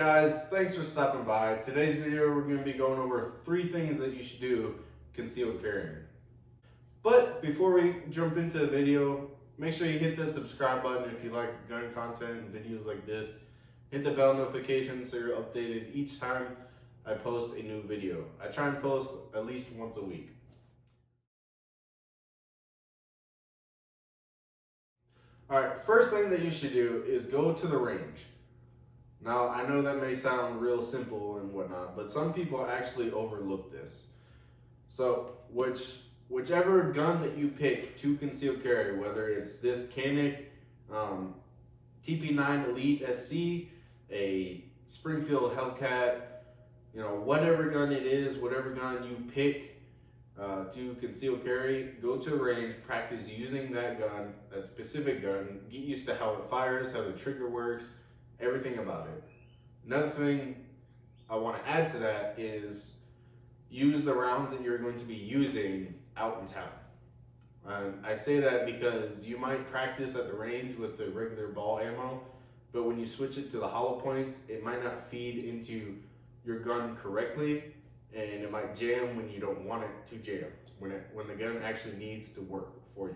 guys, thanks for stopping by. Today's video we're going to be going over 3 things that you should do concealed carrying. But before we jump into the video, make sure you hit that subscribe button if you like gun content and videos like this. Hit the bell notification so you're updated each time I post a new video. I try and post at least once a week. Alright, first thing that you should do is go to the range. Now, I know that may sound real simple and whatnot, but some people actually overlook this. So, whichever gun that you pick to conceal carry, whether it's this Canic TP9 Elite SC, a Springfield Hellcat, whatever gun it is, whatever gun you pick to conceal carry, go to a range, practice using that gun, that specific gun, get used to how it fires, how the trigger works, everything about it. Another thing I want to add to that is use the rounds that you're going to be using out in town. I say that because you might practice at the range with the regular ball ammo, but when you switch it to the hollow points, it might not feed into your gun correctly, and it might jam when you don't want it to jam, when the gun actually needs to work for you.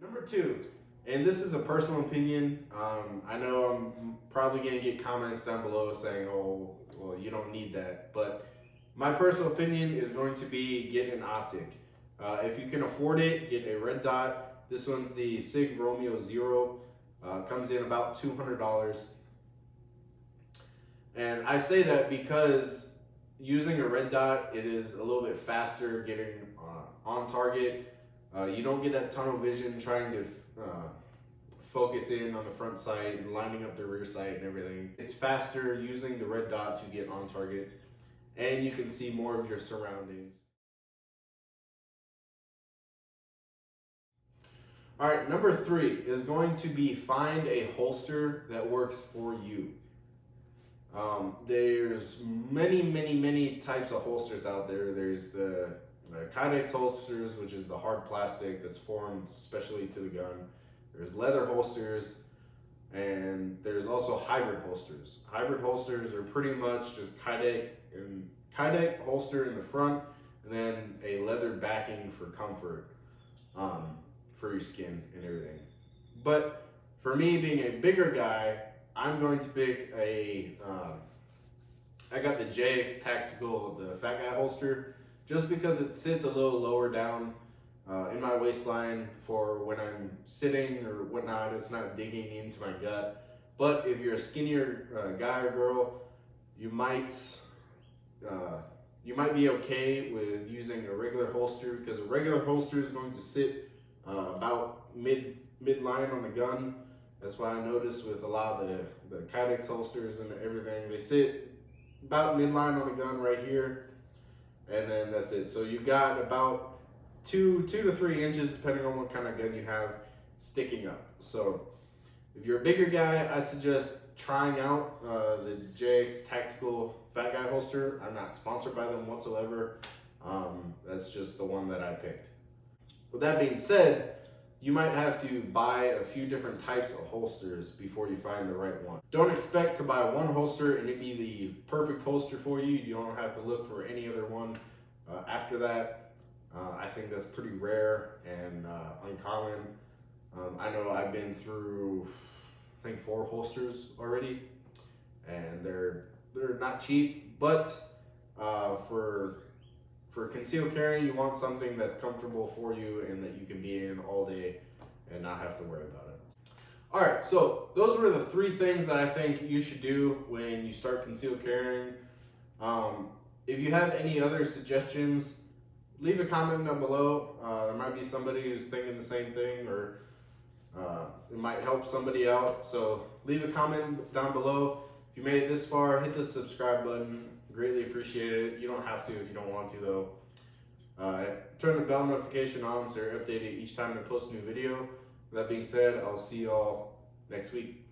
Number 2, and this is a personal opinion. I know I'm probably gonna get comments down below saying, oh, well, you don't need that. But my personal opinion is going to be get an optic. If you can afford it, get a red dot. This one's the SIG Romeo Zero. Comes in about $200. And I say that because using a red dot, it is a little bit faster getting on target. You don't get that tunnel vision trying to focus in on the front sight and lining up the rear sight and everything. It's faster using the red dot to get on target, and you can see more of your surroundings. All right, number 3 is going to be find a holster that works for you. There's many types of holsters out there. There's the Kydex holsters, which is the hard plastic that's formed especially to the gun. There's leather holsters, and there's also hybrid holsters. Hybrid holsters are pretty much just Kydex holster in the front, and then a leather backing for comfort for your skin and everything. But for me, being a bigger guy, I'm going to pick I got the JX Tactical, the Fat Guy holster, just because it sits a little lower down in my waistline for when I'm sitting or whatnot. It's not digging into my gut. But if you're a skinnier guy or girl, you might be okay with using a regular holster, because a regular holster is going to sit about midline on the gun. That's why I noticed with a lot of the Kydex holsters and everything, they sit about midline on the gun right here, and then that's it. So you got about 2 to 3 inches, depending on what kind of gun you have, sticking up. So if you're a bigger guy, I suggest trying out the JX Tactical Fat Guy holster. I'm not sponsored by them whatsoever. That's just the one that I picked. With that being said, you might have to buy a few different types of holsters before you find the right one. Don't expect to buy one holster and it be the perfect holster for you. You don't have to look for any other one after that. I think that's pretty rare and uncommon. I know I've been through, I think, 4 holsters already, and they're not cheap, but for concealed carry, you want something that's comfortable for you and that you can be in all day and not have to worry about it. All right, so those were the 3 things that I think you should do when you start concealed carrying. If you have any other suggestions, leave a comment down below. There might be somebody who's thinking the same thing, or it might help somebody out. So leave a comment down below. If you made it this far, hit the subscribe button. Greatly appreciate it. You don't have to if you don't want to, though. Turn the bell notification on so you're updated each time I post a new video. With that being said, I'll see y'all next week.